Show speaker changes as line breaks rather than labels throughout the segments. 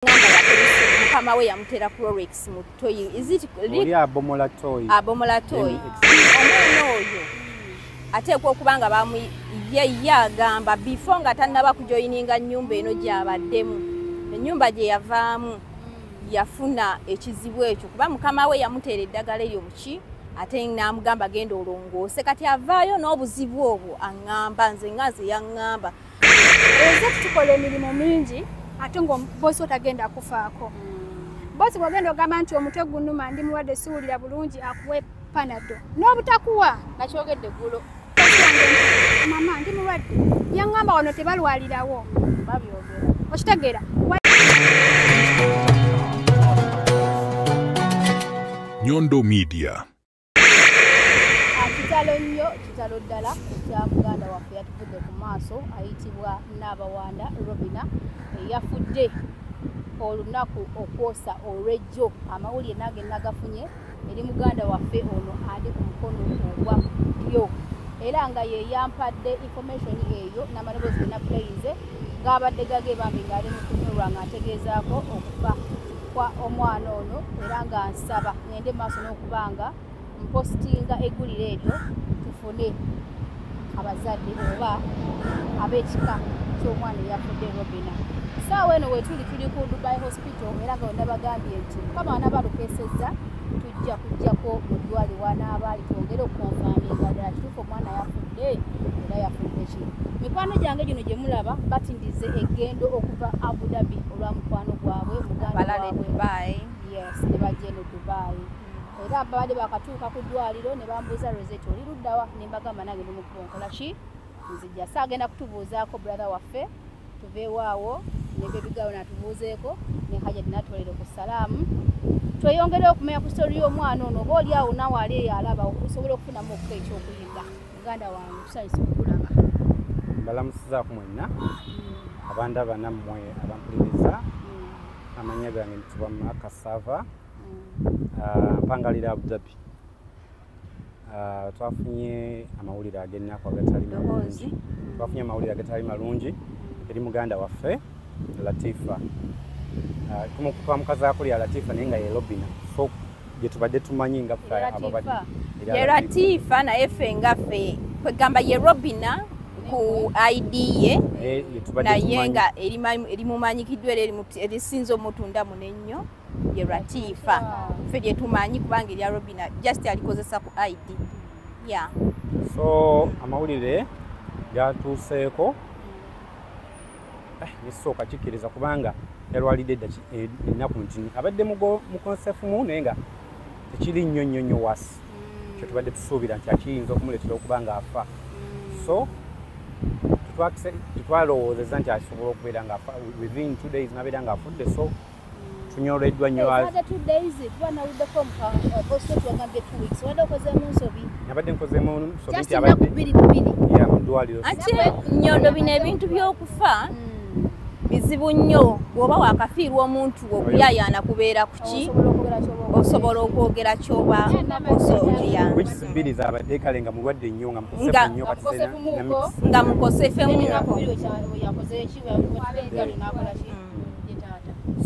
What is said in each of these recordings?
ngamba ya polisi mukama we yamutera Clorox mu toy. Is it
oli abomola toy?
Abomola toy. Omwana oyo ateekwa okubanga bamu yagamba before nga tannaba kujoyininga nnyumba eno gy'abaddemu. Ennyumba gye yavaamu yafuna ekizibu ekyo kuba mukama we yamuteera eddagala eryo muki ate n'amugamba genda olongoose kati avaayo n'obuzibu obwo aŋŋamba nze ngazi yaŋŋamba
eze tukola emirimu mingi ate ng'obosi otagenda kufaako. Bosi bw'ogenda ogamba nti omutwe gunnuma ndi mulwadde siwulira bulungi akuwe panado n'obutakuwa
nakyogedde ggulo
mama ndi mulwadde yaŋŋamba wano tebalwalirawo
babyogera
okitegeera.
Nyondo Media.
Kitalo nnyo kitalo ddala kya muganda waffe yatuvudde ku maaso ayitibwa Nabawanda Robina eyafudde olunaku okwosa olw'ejjo. Amawulire nange nagafunye eri muganda waffe ono ali ku mukono ogwa ddyo era nga ye yampadde information eyo n'amaloboozi na playinze ng'abadde gage bambi ng'ali mu kunyolwa ng'ategeezaako okufa kwa omwana ono era nga nsaba ngende maaso n'okubanga mpostinga eggulire eryo tufune abazadde oba ab'ekika ky'omwana eyafudde Robina. Saawa eno wetuli tuli ku Dubai Hospital era nga nabagambye nti mukama anabalukeesezza tujja kujjako mu ddwaliro wanaabaali twongere okukonfaaminga ddala kituufu omwana yafudde era yafudde ki. Mikwano gyange gino gye mulaba batindize eggendo okuva Abu Dhabi olwa mukwano gwabwe muganda waabwe yes ne bajja eno Dubai era baali bakatuuka ku ddwaliro ne bambuuza Rosette oli luddawa ne mbagamba nange ndi mu kukonkola ki nzijja saagenda kutubuuzaako brother waffe tuveewaawo nebebigawo natubuuzeeko ne Hajat natwalire ku salaamu tweyongere okumanya ku stori y'omwana ono oba oli awo naawe ali eyo alaba okusobola okufunamu okufa ekyokuyiga. Muganda wange tusanyusa okukulaba.
Mbalamusizaako mwenna abandaba nammwe abampuliriza amanya gange ntibwa Makasava mpangalira Abu Dhabi. Twafunye amawulire ag'ennaku agatali malungi. Twafunye amawulire agatali malungi eri muganda waffe Latifa. Twamukazaako lya Latifa naye nga ye Robina. So gye tubadde tumanyi nga ffe ababadde.
Ye Latifa naye ffe nga ffe kwegamba ye Robina ku ID ye naye nga erimumanyikiddwa era erisinza omutunda munennyo ye Latifa. Ffe gye tumanyi kubanga erya Robina just alikozesa ku ID. Yeah.
So amawulire gatuuseeko nisooka kikkiriza kubanga yalwalidde ennaku ntini abadde mukonsefumu naye nga tekiri nnyo wasi kyo tubadde tusuubira nti akiyinza okumuleetera okuba nga afa. So tetwalowoozeza nti asobola okubeera nga afa within 2 days nabeera nga afudde. So tunyoleddwa nnyo abadde nkozeemu nsobi nti abadde mu ddwaliro.
Ate Nyondo bino ebintu by'okufa bizibu nnyo bw'oba wakafiirwa omuntu okuyayaana kubeera kuki osobola okwogera ky'oba osobola
wikisibiriza abadde kale nga mulwadde nnyo nga
mukosefu ennyo.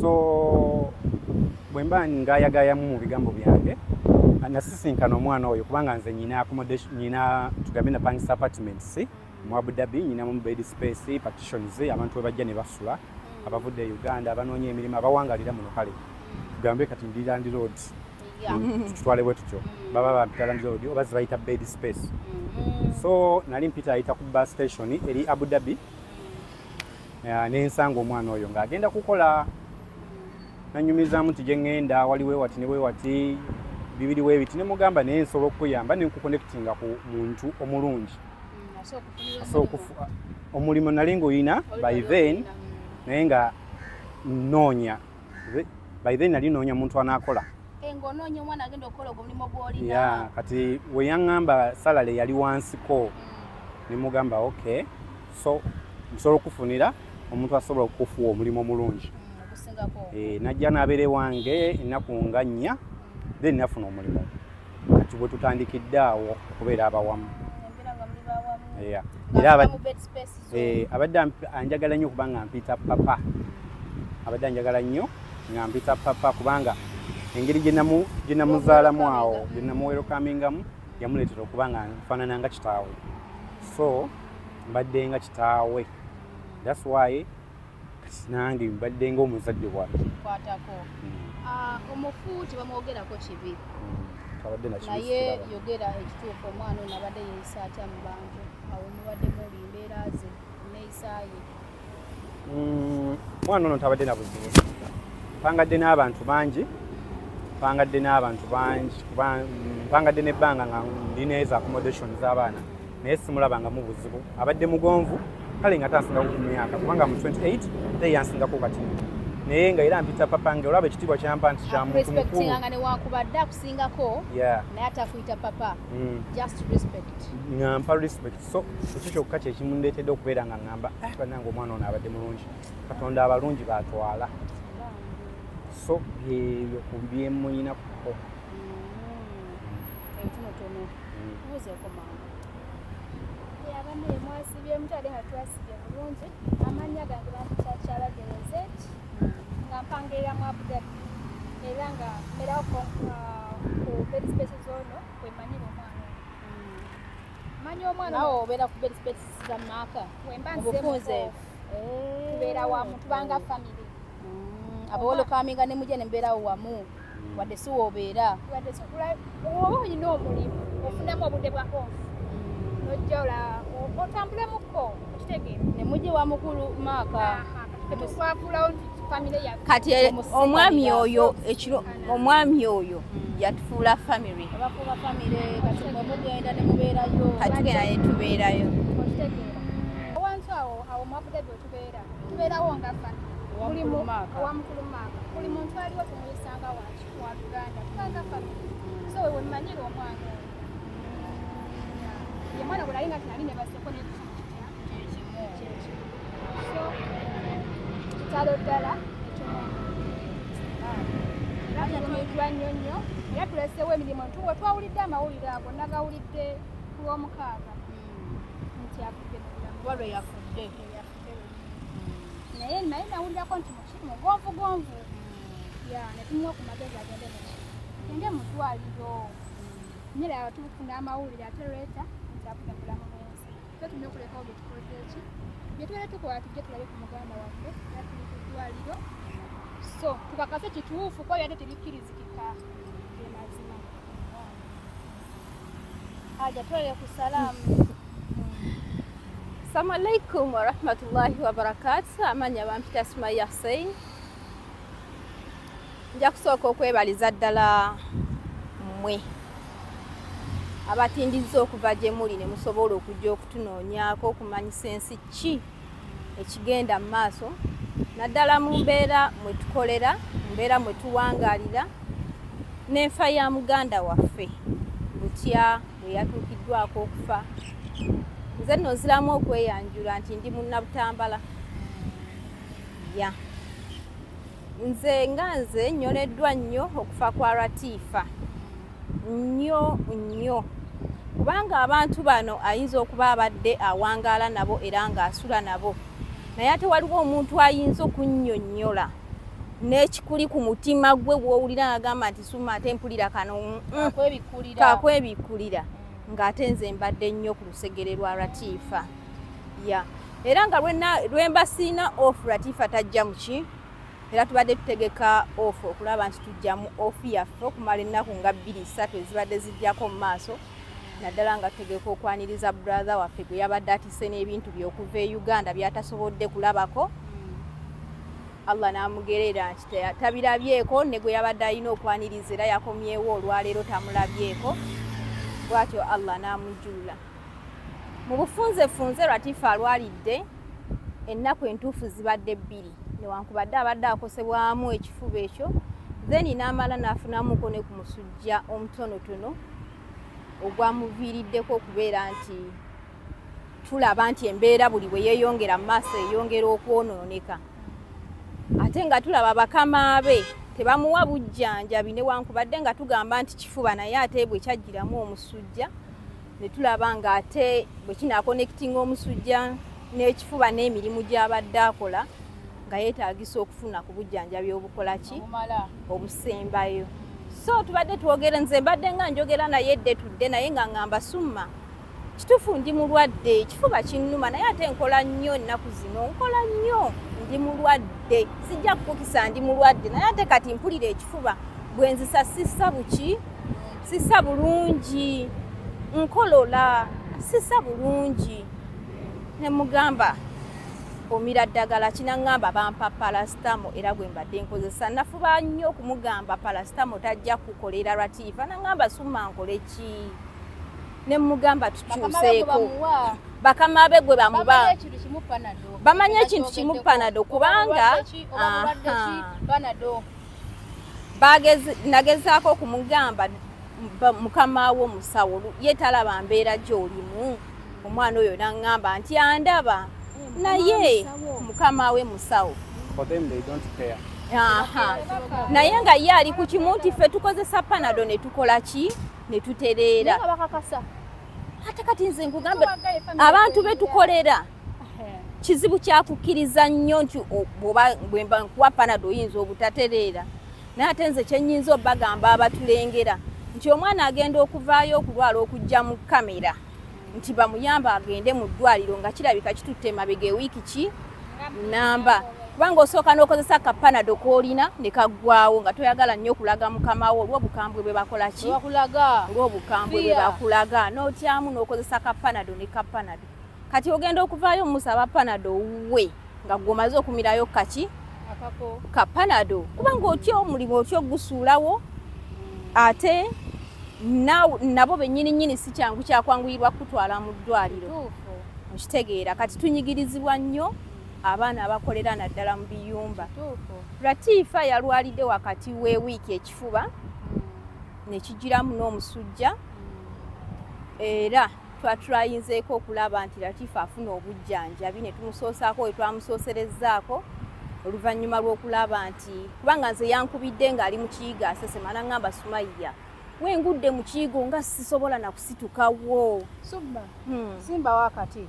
So bwe mba ngaayagaayamu mu bigambo byange nasisinkana omwana oyo kubanga nze nyina tugambe na Pangisa Apartments mu Abu Dhabi, nyina mu bed space partitions abantu we bajja ne basula abavudde e Uganda abanoonya emirimu abawangalira muno kale tugambe kati ndi Land Road tutwale bwe tutyo baba bampita Land Road oba zibayita bed space. So nali mpita ayita ku bus station eri Abu Dhabi n'ensanga omwana oyo ng'agenda kukola nanyumizaamu nti gye ŋŋenda waliwe wati ne wewati bibiri weebiti ne mugamba naye nsobola okukuyamba ne nkuconnectinga ku muntu omulungi omulimu nali ng'oyina by then naye nga nnoonya by then nali nnoonya muntu anaakola kati we yaŋŋamba salale yali wansiko ne mugamba okay so nsobola okufunira omuntu asobola okufuwa omulimu omulungi. Najja n'abeere wange ennaku nga 4 then nafuna omulimu kati bwe tutandikidde awo okubeera abawamu. Era abadde anjagala nnyo kubanga mpita papa abadde njagala nnyo nga mpita papa kubanga engeri gye namuzaalamu awo gye namuwerokamingamu yamuleetera okuba nga nfaanana nga kitaawe, so mbadde nga kitaawe, that's why nange mbadde ng'omuzadde bwange.
Kwatako omufu tebamwogerako kibi
naye
yogera ekituufu omwana ono abadde yeeyisa atya mu bantu awo mubadde muli mbeera ze neeyisa ye?
Omwana ono tabadde na buzibu, mpangadde n'ebbanga nga ndina ezo accommodation z'abaana naye simulabangamu buzibu. Abadde mugonvu kale nga tansingako ku myaka kubanga mu 28 ate yansingako kati, naye nga era mpita papa nge olaba ekitiibwa kyampa nti kya muntu mukulu.
Respectinganga newankubadde akusingako naye ate akuyita papa. Just respect.
Nga mpa respect. So ekyo kyokka kyekimundeetedde okubeera nga ŋŋamba bannange omwana ono abadde mulungi, Katonda abalungi batwala. So ebyo byemuyinakuko.
Entonotono tubuuzeeko mangu.
Abane mwasibye mutale nga twasibye bulungi. Amannya gange bampita Gerezet nga mpangira mu Abu Dhabi era nga mbeerawo ku bed spaces ono kwemanyira omwana manyi omwana
nawe obeera ku bed spaces za maaka
wemba nzemuze tubeera wamu tubanga family
abawolokaminga ne mujja ne mbeerawo wamu wadde si woobeera
oba olina omulimu ofunamu obudde bwa off nojja otambulemuko okitegeera
ne mujje wa mukulu maaka
tetufakulawo nti family ya
kati omwami oyo yatufuula family
abafuula family kati mwe mugenda ne mubeerayo
katugenda ne tubeerayo
okitegeera owansi awo mu Abu Dhabi tubeerawo nga family owa mukulu maaka buli muntu aliwo tumuyisanga wa Luganda tubanga family so we manyira omwana ye mwana bwe nali nga tinali ne baseko nekitya so kitalo ddala ekyomutumirwa nnyo nnyo era tuleseewo emirimu tuwe twawulidde amawulire ago nagawulidde ku lw'omukaaga nti afudde
walwe yafudde
naye nawulirako nti mugonvugonvu netumuwa ku magezi agende mu ddwaliro nyera tufuna amawulire ate lweta nti afudde mu bulamu bwensi fe tulina okulekawo byetukoze eki byetubere tukola tujje tulabe ku muganda waffe era tuli ku ddwaliro so tukakase kituufu ko yate tebikkirizikika ge mazima
aja twale ku salaamu.
Assalamu alaikum wa rahmatullahi wa barakatuh. Amanya bampita Sumaya Hussein. Nja kusooka okwebaliza ddala mmwe abatindiza okuva gye muli ne musobola okujja okutunoonyaako okumanyisa ensi ki ekigenda mu maaso naddala mu mbeera mwe tukolera, mbeera mwe tuwangaalira n'enfa ya muganda waffe butya bwe yatuukiddwako okufa. Nze nno nziramu okweyanjula nti ndi munnabutambala. Nze nnyoleddwa nnyo okufa kwa Latifa. Nnyo. Kubanga abantu bano ayinza okuba abadde awangaala nabo era ng'asula nabo. Naye ate waliwo omuntu ayinza okunnyonnyola n'ekikuli ku mutima gwe w'owulira ng'agamba nti suma ate mpulira kano kakwebikkulira. Ng'ate nze mbadde nnyo ku lusegere lwa Latifa. Era nga lwemba siina ofu Latifa tajja muki era tubadde tutegeka ofu okulaba nti tujjamu ofu yaffe okumala ennaku nga 2-3 ezibadde zijjako mu maaso naddala nga tutegeka okwaniriza brother waffe gwe yabadde atise n'ebintu by'okuva e Uganda byatasobodde kulabako. Allah n'amugerera nti tabirabyeko ne gwe yabadde alina okwaniriza era yakomyewo olwaleero tamulabyeko. Bwatyo Allah n'amujjula. Mu bufunzefunze Latifa alwalidde ennaku entuufu zibadde 2 newankubadde abadde akosebwamu ekifuba ekyo then n'amala n'afunamuko ne ku musujja omutonotono ogwamuviiriddeko okubeera nti tulaba nti embeera buli bwe yeeyongera mu maaso eyongera okwonooneka ate nga tulaba bakama be tebamuwa bujjanjabi newankubadde nga tugamba nti kifuba naye ate bwe kyajjiramu omusujja ne tulaba nga ate bwe kinaakonnekitinga omusujja n'ekifuba n'emirimu gy'abadde akola nga yeetaagisa okufuna ku bujjanjabi obukola ki
Omala.
obusembayo. So tubadde twogera, nze mbadde nga njogera naye tudde naye nga ngamba summa kituufu ndi mulwadde, ekifuba kinnuma naye ate nkola nnyo ennaku zino, nkola nnyo, ndi mulwadde, sijja kukukisa ndi mulwadde naye ate kati mpulira ekifuba bwe nzisa sissa buki, sissa bulungi, nkolola sissa bulungi. Ne mugamba omira ddagala kinaŋŋamba bampa parasitamo era gwe mbadde nkozesa. Nafuba nnyo okumugamba parasitamo tajja kukolera Latifa, naŋŋamba summa nkole ki? Ne mugamba tukyuseeko. Bakama be gwe bamuba bamanya ekintu kimu Panado kubanga nagezaako okumugamba mukama wo musawo ye talaba mbeera gy'olimu. Omwana oyo naŋŋamba nti andaba naye mukama we musawo.
For them they don't care.
Naye nga ye ali ku kimu nti ffe tukozesa Panado ne tukola ki ne tutereera. Ate kati nze nkugamba abantu be tukolera kizibu kyakukkiriza nnyo nti bwe mba nkuwa Panado oyinza obutatereera. Naye ate nze kyennyinza obbagamba abatulengera nti omwana agenda okuvaayo okulwala okujja mu kamera nti bamuyamba agende mu ddwaliro nga kirabika kitutte emabega ewiiki ki namba. Kubanga osooka n'okozesa ka Panado k'olina ne kaggwawo nga toyagala nnyo okulaga mukama wo olw'obukambwe bwe bakola ki? Olw'obukambwe bwe bakulaga n'otyamu n'okozesa ka Panado ne ka Panado. Kati ogenda okuvaayo omusaba Panado we nga gw'omaze okumirayo kaki? Ka Panado. Kubanga otya omulimu otya ogusuulawo ate nabo bennyini si kyangu kyakwanguyirwa kutwala mu ddwaliro. Okitegeera kati tunyigirizibwa nnyo abaana abakolera naddala mu biyumba. Latifa yalwalidde wakati w'ewiiki ekifuba ne kijiramu n'omusujja era twatrayinzeeko okulaba nti Latifa afuna obujjanjabi ne tumusoosaako we twamusooserezzaako oluvannyuma lw'okulaba nti kubanga nze yankubidde ng'ali mu kiyigo asesema naŋŋamba Sumaiya wengudde mu kiyigo nga sisobola na kusitukawo.
Simba wakati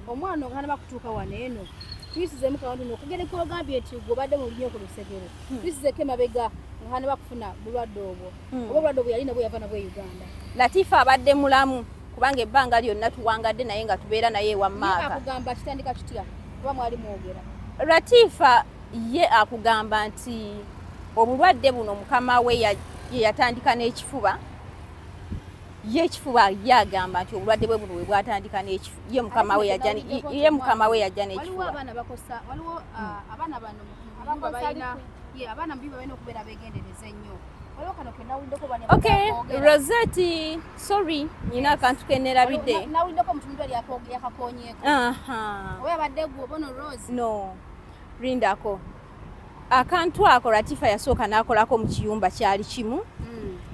omwana oganaba kutuuka wano eno tuyisizemu kawandu nokugereko ogambye nti gobadde mu lunyo ku lusegere tuyisizeko emabega ngahana bakufuna bulwadde obwo oba obulwadde obwo yalina bwe yava nabwe Uganda.
Latifa abadde mulamu kubanga ebbanga lyonna tuwangadde naye nga tubeera naye ewa maaka.
Akugamba kitandika kitya kuba mwali mwogera?
Latifa ye akugamba nti obulwadde buno mukama we ye yatandika n'ekifuba. Ye ekifuba yagamba nti obulwadde bwe buno bwe bwatandika n'ekifuba ye mukama we yajja n'ekifuba.
Waliwo abaana bakosa, waliwo abaana bano abakosa abaana mbiba balina okubeera beegendereza ennyo. Waliwo kano ke nawuliddeko bane
Okay, Rosette, sorry, nina akantu ke nerabidde.
Nawuliddeko mutundu ali yakakonyeeko. Oba yabadde gwe bono Rose?
No, rindako. Akantu ako Latifa yasooka n'akolako mu kiyumba kyali kimu.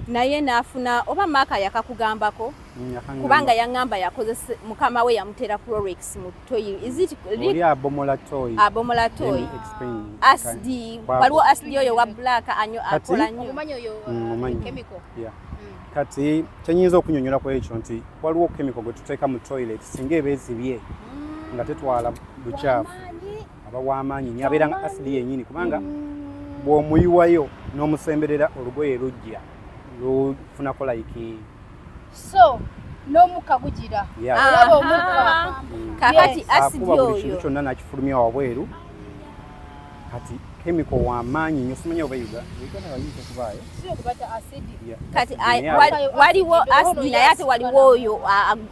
Naye naafuna oba maaka yakakugambako kubanga yaŋŋamba yakozesa mukama we yamutera Clorox mu toyi.
Oli abomola toyi.
Abomola toyi. Asidi waliwo asidi oyo wa black akola nnyo.
Omumanyi oyo chemical.
Kati kyenyinza okunyonyola ku ekyo nti waliwo chemical gwe tuteeka mu toilet singa eba ezibye nga tetwala bukyafu aba w'amaanyi nnyo abeera nga asidi yennyini kubanga bw'omuyiwayo n'omusemberera olugoye lujja lufunako like
so n'omukka gugira olaba omukka
kakati asidi oyo
kintu kyonna nakifulumya wabweru kati chemical w'amaanyi nnyo simanyi oba Uganda bayinza okubaayo
kati waliwo asidi naye ate waliwo oyo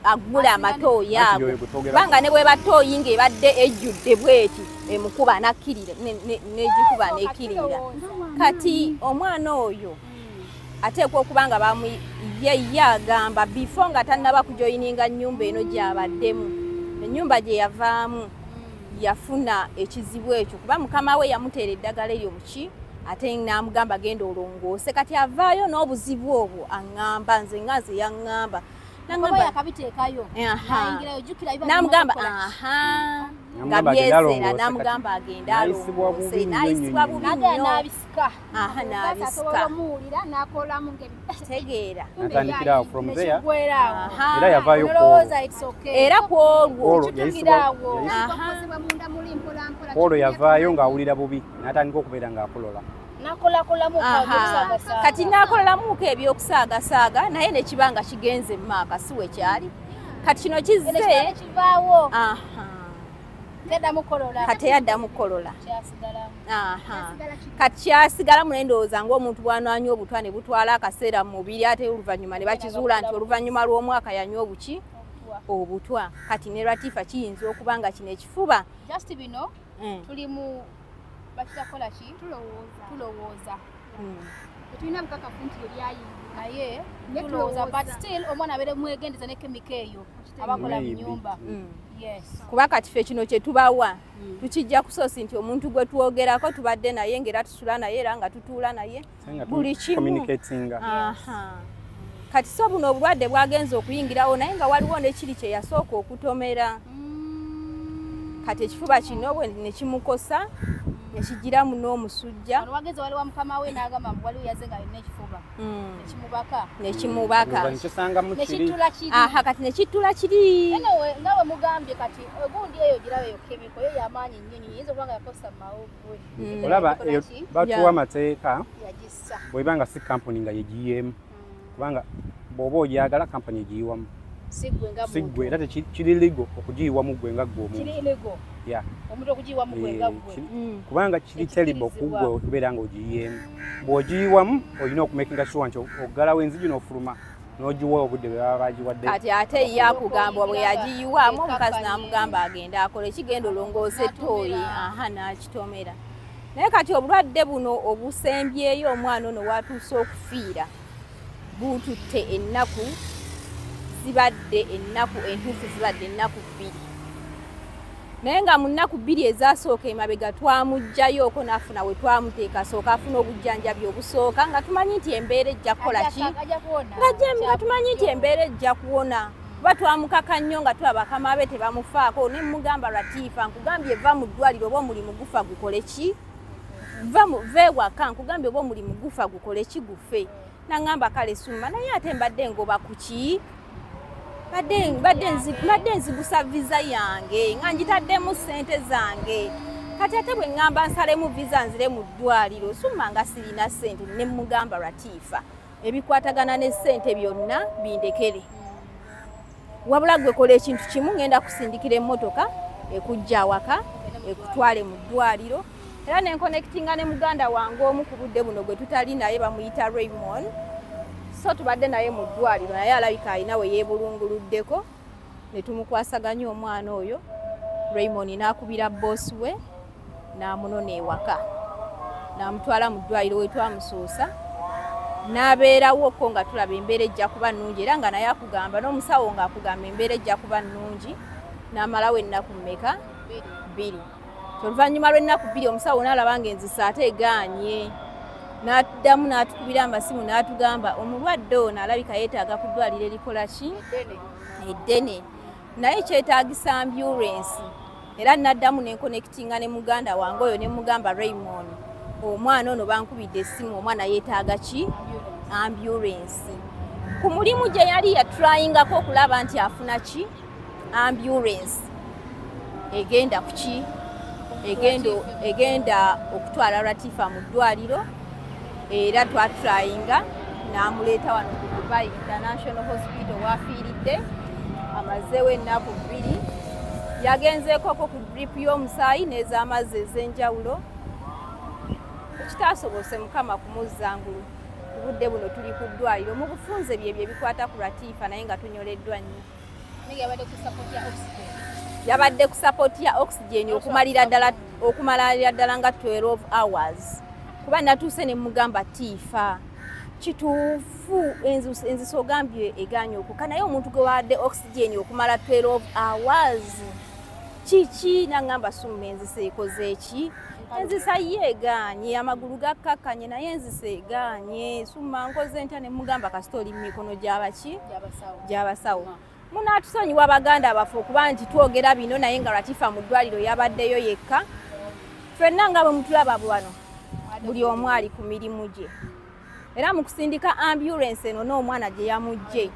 agula amatooyi ago kubanga ne bwe batooyi ng'ebadde ejjudde bweti emukuba nakkirira n'egikuba n'ekkirira kati omwana oyo ateekwa okuba nga ye agamba before nga tannaba kujoyininga nnyumba eno gy'abaddemu ennyumba gye yavaamu yafuna ekizibu ekyo kuba mukama we yamuteera eddagala eryo muki ate n'amugamba genda olongoose kati avaayo n'obuzibu obwo aŋŋamba nze nga nze yaŋŋamba n'amugamba nga byezera namugamba agenda alongose nayisibwa bubi nnyo
n'abisika
n'abisika n'akolamu
tegeera
natandikira from there
era
yavaayo
era ku olwo
olwo yavaayo ng'awulira bubi n'atandika okubeera ng'akolola
kati n'akololamuuko ebyokusaagasaaga naye ne kiba nga kigenze mu maaka si we kyali kati kino kizze kati yaddamu kukolola kati kyasigalamu nendowooza ng'omuntu bw'ananywa obutwa ne butwala akaseera mu mubiri ate oluvannyuma ne bakizuula nti oluvannyuma lw'omwaka yanywa obuki obutwa kati ne Latifa kiyinza okuba nga kino ekifuba
just bino tuli mu bakitakola ki tulowooza
tulina bukakafu nti lyayinga
naye tulowooza but still omwana abeere mwegendeza ne kemiko eyo abakola mu nyumba
kuba kati ffe kino kye tubawa tukijja kusoosi nti omuntu gwe twogerako tubadde naye ng'era tusula naye era nga tutuula naye buli kimu kati so buno obulwadde bwagenza okuyingirawo naye nga waliwo nekiri kye yasooka okutomera kati ekifuba kino bwe ne kimukosa nekigiramu n'omusujja
wageze waliwo mukama we n'agamba waliwo yaze nga alina ekifuba
nekimubaka kati nekitula kiri
nga bwe mugambye kati ogundi eyo girabe eyo kemiko yo yamaanyi nnyini yinza okuba nga yakosa mawogwe
olaba batuwa amateeka bweba nga si kampuni nga yegiyeemu kubanga bw'oba ogyagala kampuni egiyiwamu sigwe era tekiri ligo okugiyiwamu gwe nga gwe kubanga kiri terrible kugwe okubeera nga ogiyiyeemu bw'ogiyiwamu olina okumakinga sure nti oggalawo enzigi n'ofuluma n'ogiwa obudde bwe baba bagiwadde
kati ate ye akugamba bwe yagiyiwamu omukazi n'amugamba agenda akola ekigenda olongoosa ettooyi n'akitomera naye kati obulwadde buno obusembyeyo omwana ono watuuse okufiira bututte ennaku zibadde ennaku entuufu zibadde ennaku 2 naye nga mu nnaku 2 ezasooka emabega twamugjayo oko n'afuna we twamuteeka sooka afuna obujjanjabi obusooka nga tumanyi nti embeera ejja kukola ki nga tumanyi nti embeera ejja kuwona kuba twamukaka nnyo nga tulaba bakama be tebamufaako ne mugamba Latifa nkugambye va mu ddwaliro oba omulimu gufa gukole ki va ewaka nkugambye oba omulimu gufa gukole ki gufe nangamba kale summa naye ate mbadde ngoba ku ki badde nzigusa visa yange nga ngitaddemu ssente zange kati ate bwe ŋŋamba nsalemu visa nzire mu ddwaliro summa nga sirina ssente ne mugamba Latifa ebikwatagana ne ssente byonna bindekere wabula gwe kola ekintu kimu ŋŋenda kusindikira emmotoka ekujja awaka ekutwale mu ddwaliro era nenkonectinga ne muganda wange omu ku budde buno gwe tutali naye bamuyita Raymond so tubadde naye mu ddwaliro naye alabika alina we yeebulunguluddeko ne tumukwasaganya omwana oyo Raymond n'akubira boosi we n'amunona ewaka n'amutwala mu ddwaliro we twamusuusa n'abeerawo ko nga tulaba embeera ejja kuba nnungi era nga naye akugamba n'omusawo ng'akugamba embeera ejja kuba nnungi n'amalawo ennaku mmeka 2 oluvannyuma lw'ennaku 2 omusawo n'alaba ng'enzisa ate egaanye n'addamu n'atukubira amasimu n'atugamba omulwadde ono alabika yeetaaga ku ddwaliro erikola ki eddene naye kyetaagisa ambulance era n'addamu nenkonectinga ne muganda wange oyo ne mugamba Raymond omwana ono bankubidde essimu omwana yeetaaga ki ambulance ku mulimu gye yali yatryingako okulaba nti afuna ki ambulance egenda ku ki egenda okutwala Latifa mu ddwaliro era twatryinga n'amuleeta wano ku Dubai International Hospital wafiiridde amazeewo ennaku 2 yagenzeekoko ku drip y'omusaayi n'ez'amazzi ez'enjawulo ekitaasobose mukama kumuzzangulu ku budde buno tuli ku ddwaliro mu bufunze byebyo ebikwata ku Latifa naye nga tunyoleddwa nnyo yabadde ku sapoti ya oxygen okumalira ddala nga 12 hours kuba natuuse ne mugamba Tifa kituufu enzisa ogambye eganye okuka naye omuntu gwe wadde oxygen okumala 12 hours kiki nangamba summa enzisa ekoze eki enzisa yeeganye amagulu gakkakanye naye enzisa eganye summa nkoze ntya ne mugamba kasita oli mu mikono gy'abaki gy'abasawo munatusonyiwa baganda baffe okuba nti twogera bino naye nga Latifa mu ddwaliro yabaddeyo yekka ffenna nga bwe mutulaba bwano buli omu ali ku mirimu gye era mu kusindika ambulance eno n'omwana gye yamugye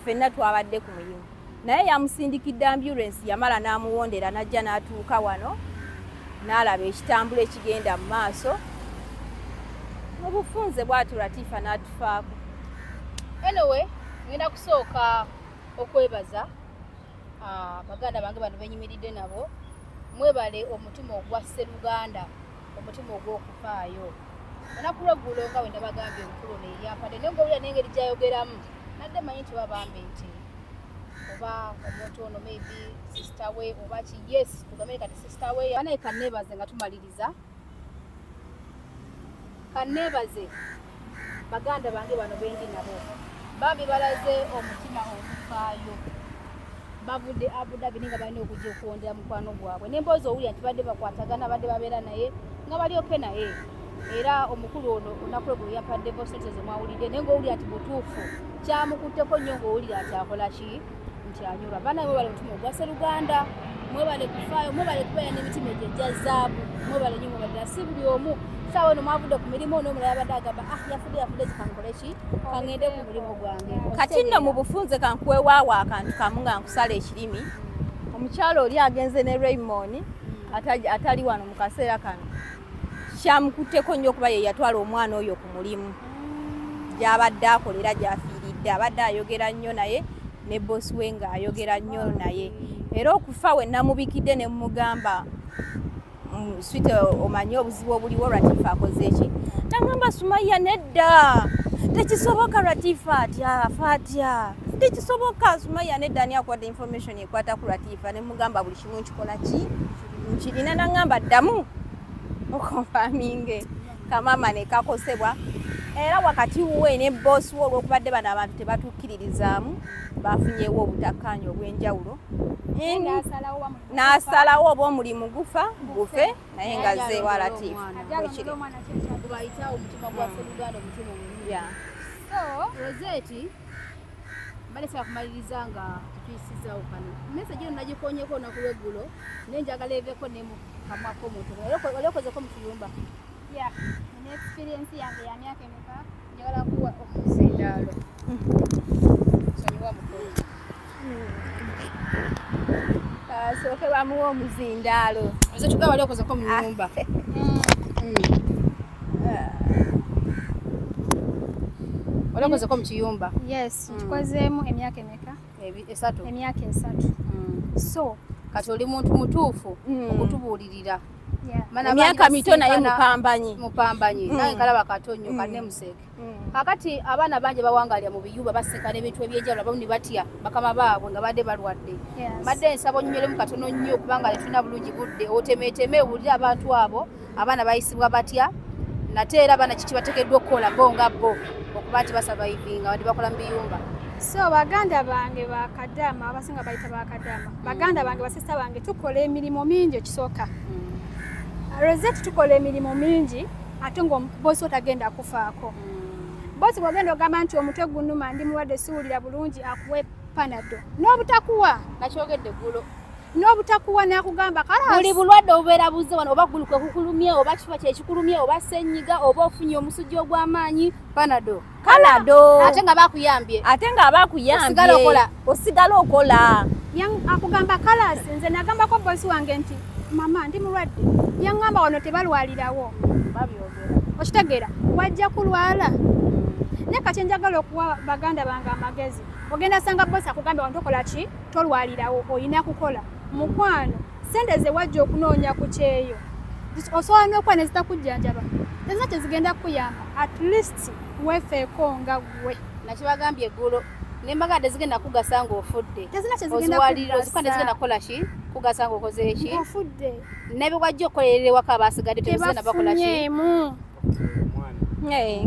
ffenna twabadde ku mirimu naye yamusindikidde ambulance yamala n'amuwondera n'ajja n'atuuka wano n'alaba ekitambulo ekigenda mu maaso obufunze bwatu Latifa n'atufaako.
Anyway, ngenda kusooka okwebaza baganda bange bano benyimiridde nabo mwebale omutima ogwa Sseruganda omutima ogw'okufaayo olunaku lw'eggulo nga bwe ndabagambye omukulu neeyampadde naye ng'owulira n'engeri gy'ayogeramu nadde manyi nti babambe nti oba omuntu ono maybe sister we oba ki yes tugambe kati sister we banaye kanneebaze nga tumaliriza kanneebaze baganda bange bano bendi nabo bambi balaze omutima ogufaayo bavudde Abu Dhabi nga balina okujja okuwondera mukwano gwabwe n'emboozi owulira nti badde bakwatagana badde babeera naye nga bali oke naye era omukulu ono olunaku lwe yampadde voice mwawulidde naye ng'owulira nti butuufu kyamukutteko nnyo ng'owulira nti akola ki nti anyolwa banaye mwebale omutima ogwa Sseruganda mwebale kufaayo mwebale kubeera n'emitima egyo egya zaabu mwebale nnyo mwebale si buli omu saawa ono mwavudde ku mirimu n'omulala yabadde agamba yafudde zikankole ki kaŋŋende ku mulimu gwange
kati nno mu bufunze kankuweewaawo akantu kamu nga nkusala ekirimi omukyalo oli agenze ne Raymond atali wano mu kaseera kano kyamukutteko nnyo okuba ye yatwala omwana oyo ku mulimu gy'abadde akolera gy'afiiridde abadde ayogera nnyo naye ne bosi we ng'ayogera nnyo naye era okufa we namubikidde ne mugamba swite omanyi obuzibu obuliwo Latifa akoze eki nagamba Sumaya nedda tekisoboka Latifa atya tekisoboka Sumaya nedda ani akwata information ekwata ku Latifa ne mugamba buli kimu nkikola ki nkirina nagamba ddamu okonfaminge kamama ne kakosebwa era wakati we ne bosi we olwokubadde bano abantu tebatukkiririzaamu bafunyeewo obutakkaanya obw'enjawulo n'asalawo oba omulimu gufe naye nga zzeewa Latifa
bayita omutima gwa Sseruganda omutima omulungi so Rosette balesa kumaliriza nga tuyisizaawo kano message eno nagikonyeko olunaku lw'eggulo naye njagala eveeko ne mukamwako omuntu olyokozeko mu kiyumba
ne experience yange ya myaka emeka
njagala kuwa omuzindaalo sonyiwa mukulu
sooke bamuwa omuzindaalo
oze tugaba olyokozeko mu nyumba olyokozeko mu kiyumba
yes tukozeemu emyaka emeka emyaka 3 so
kati oli muntu mutuufu okutubuulirira
emyaka mito naye
mupambanyi naye kalaba katonyo kanne museke kakati abaana bangi bawangalya mu biyumba baseka n'ebintu ebyenjawulo abamu batya bakama baabwe nga badde balwadde badde ensabo nyumiremu katono nnyo kubanga letulina bulungi budde otemeeteme owulire abantu abo abaana bayisibwa batya nate era abaana kiki bateekeddwa okukola bo nga bo okuba nti basavaivinga badde bakola mu biyumba
so baganda bange bakadama abasinga bayita bakadama baganda bange basista bange tukola emirimu mingi ekisooka Rosette tukola emirimu mingi ate ng'obosi otagenda kufaako bosi bw'ogenda ogamba nti omutwe gunnuma ndi mulwadde siwulira bulungi akuwe panado n'obutakuwa
nakyogedde eggulo
n'obutakuwa nakugamba kala
buli bulwadde obubeera buzze wano oba gulukwe kukulumye oba kifa kyekikulumye oba ssenyiga oba ofunye omusujja ogw'amaanyi panado ate nga bakuyambye
osigala okola
akugamba kalasi nze nagambako bosi wange nti mama ndi mulwadde yaŋŋamba wano tebalwalirawo okitegeera wajja kulwala naye kati njagala okuwa baganda bange amagezi ogenda sanga bosi akugambye wano tokola ki tolwalirawo olina kukola mukwano sente ze wajja okunoonya ku kyeyo osobola n'okuba ne zitakujjanjaba tezina kyezigenda kukuyamba at least weefeeko nga gwe
nakibagambye eggulo nembagadde zigenda kugasa ng'ofudde
tezina kyezigenda
zigenda kukola ki kugasa ng'okoze eki
ng'ofudde
nebwajja okukolerera ewaka abasigadde tebagenda bakola ki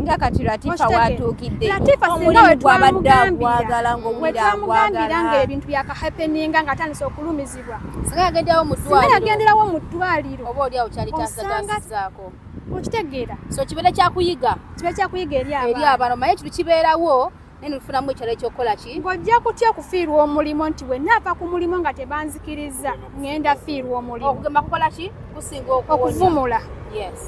nga kati Latifa watuukidde
omulimu gwabadde agwagala ng'owulira agwagala nga ebintu byakahappeninga nga atandise okulumizibwa singa yagenderawo mu ddwaliro
oba oli awo kyali kyasagaasizaako
okitegeera
so kibeere kyakuyiga
eri
abano manye kitu kibeerawo naye nufunamu ekyalo ekyokukola ki
ng'ojja kutya okufiirwa omulimu nti bwe naava ku mulimu nga tebanzikiriza ngenda fiirwa omulimu
okugema kukola ki kusinga
okuvumula
yes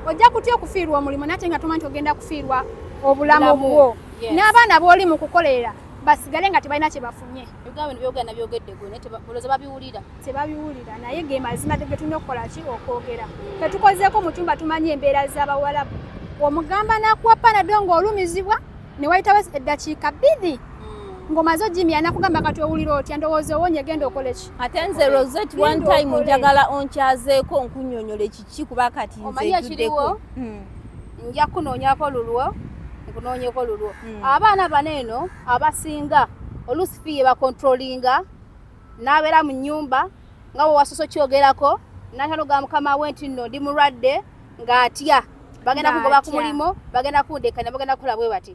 ojja kutya okufiirwa omulimu nate nga tomanyi ogenda kufiirwa obulamu
Bulamu,
bwo
yes.
n'abaana b'oli mu kukolera basigale nga tebalina kye bafunye
ebigambo bino byogera nabyogedde gwe naye buloza babiwulira
tebabiwulira naye ge mazima ge tulina okukola ki okwogera tetukozeeko mu cyumba tumanyi embeera z'abawalabu omugamba n'akuwa panado ng'olumizibwa ne wayitawo eddakiika 2 ng'omaze ogimya nakugamba kati owulira otya ndowooza owonye genda okole ki
ate nze Rosette one time njagala onkyazeeko nkunnyonnyola ekiki kuba kati
omanyi
nze
ekiriwo nja kunoonyako lulwo nkunoonyeko lulwo abaana bano eno abasinga oluusi fiye bakontrolinga n'abeera mu nnyumba nga bwe wasoso kyogerako n'ataloga mukama we nti nno ndi mulwadde ng'atya bagenda kugoba ku mulimu bagenda kundekanya bagenda kukola bwe bati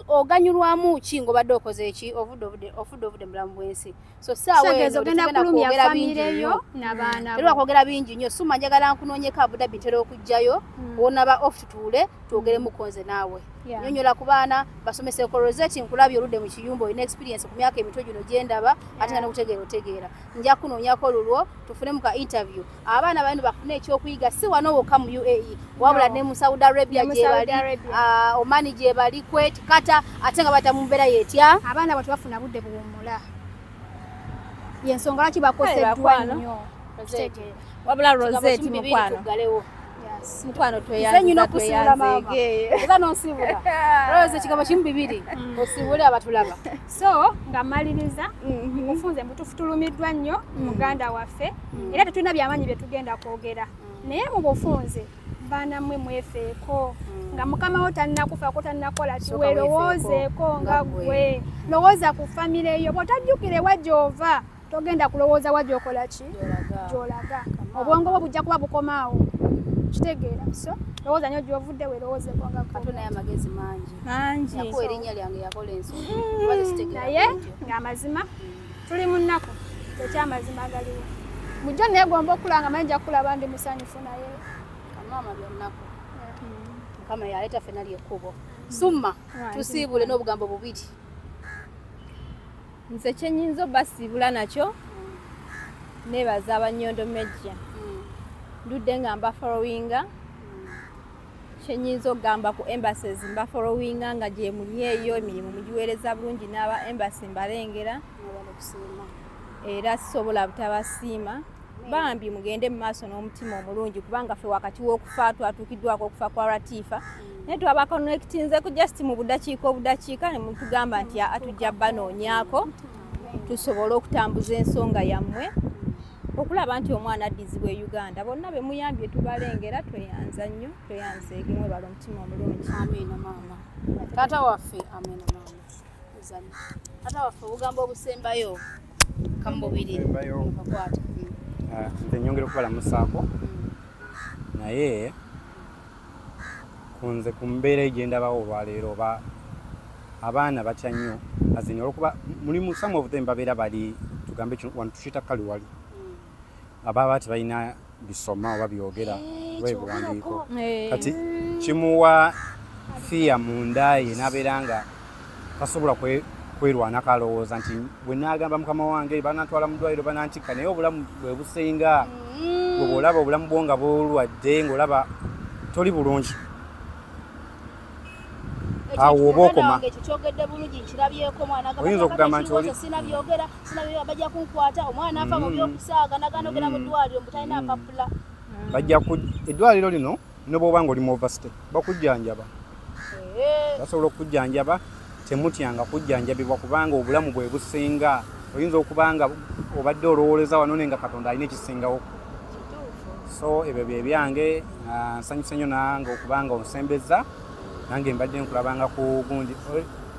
oganyulwamu ki ng'obadde okoze eki ovudde mulamu bw'ensi so saawa eno
ogenda kulumya famire yo n'abaana
era wakwogera bingi nnyo suma njagala nkunoonyeko Abudabi ntera okujjayo wonaba off tutuule twogere mukonze naawe nyonyola ku baana basomeseko Rosette nkulabye oludde mu kiyumba olina experience ku myaka emitwe gino gyendaba ate nga nokutegeera otegeera nja kunoonyako lulwo tufune mu ka interview abaana bano bafune ekyokuyiga si wano wokka mu UAE wabula ne mu Saudi Arabia gyebali Omani gyebali Kuwait Qatar ate nga bata mu mbeera yetya
abaana bwe tebafuna budde buwummula yensonga lwaki bakoseddwa nnyo
wabula Rosette mukwano tweyanzeege
era nonsibula Rose ekigambo kimu 2 osibule abatulaba
so nga mmaliriza mufunze mbutufu tulumiddwa nnyo muganda waffe era tetulina byamaanyi bye tugenda kwogera naye mu bufunze baana mmwe mwefeeko nga mukama wo tannakufaako tannakola kiwerowoozeeko nga gwe lowooza ku famire yo bw'otajjukire wajjova togenda kulowooza wajjookola ki gy'olaga obwongo bwo bujja kuba bukomaawo kitegeera so lowooza nnyo gy'ovudde werowoozeeko nga
katona y'amagezi mangi yakuwa erinnya lyange yakola ensonga
naye ng'amazima tuli mu nnaku ekyamazima agaliwo mujjo neegomba okulanga manyi nja kulaba ndi musanyufu naye
kamama byonnaku mukama yaleeta ffena lyekkubo summa tusiibule n'obugambo 2
nze kyenyinza obasiibula nakyo neebaza Abanyondo Media ndudde nga mba followinga kyenyinza okugamba ku embassies mba followinga nga gye muli eyo emirimu mugiweereza bulungi n'aba embassy mbalengera era sisobola butabasiima bambi mugende mu maaso n'omutima omulungi kubanga ffe wakati w'okufa twatuukiddwako okufa kwa Latifa naye twabakonnekitinze ku just mu budakiika ne mutugamba nti atujja banoonyaako tusobole okutambuza ensonga yammwe okulaba nti omwana addizibwa e Uganda bonna be muyambye tubalengera tweyanza nnyo tweyanzeege mwebala omutima omulungi
amiina maama taata waffe amiina maama taata waffe obugambo obusembayo kamububiri kakwata
nze nyongera okubalamusaako naye kunze ku mbeera egendabawo olwaleero oba abaana batya nnyo azini olwokuba mulimu some of them babeera bali tugambe wano tukiyita kaliwali ababa tebalina bisoma oba byogera oba ebiwandiiko kati kimuwa fiya munda ye n'abeera nga tasobola kwerwanako alowooza nti bwe naagamba mukama wange banantwala mu ddwaliro banantikka naye obulamu bwe businga bwe olaba obulamu bwo nga bulwadde ng'olaba toli bulungi awo oba okoma oyinza okugamba nti sinabyogera bajja kunkwata omwana afa mu byokusaaga naganogera mu ddwaliro mutalina akapula eddwaliro lino ne bw'oba nga oli mu overstay bakujjanjaba basobola okujjanjaba temutyanga kujjanjabibwa kubanga obulamu bwe businga oyinza okuba nga obadde olowooleza wano nenga Katonda alina ekisingawo so ebyo bye byange nsanyusa nnyo nange okuba nga onsembeza nange mbadde nkulabanga ku gundi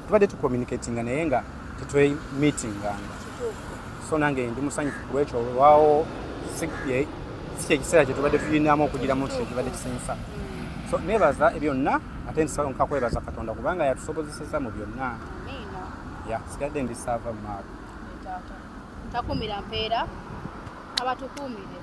tubadde tucommunicatinga naye nga tetwemitinganga so nange ndi musanyufu ku lwekyo olwawo si kyekiseera kye tubadde tulinamu okugiramu nti kibadde kisanyusa so neebaza byonna ate nka kwebaza Katonda kubanga yatusobozeseza mu byonna sigadde ndi saava mu maako
takumira mpeera abatukuumire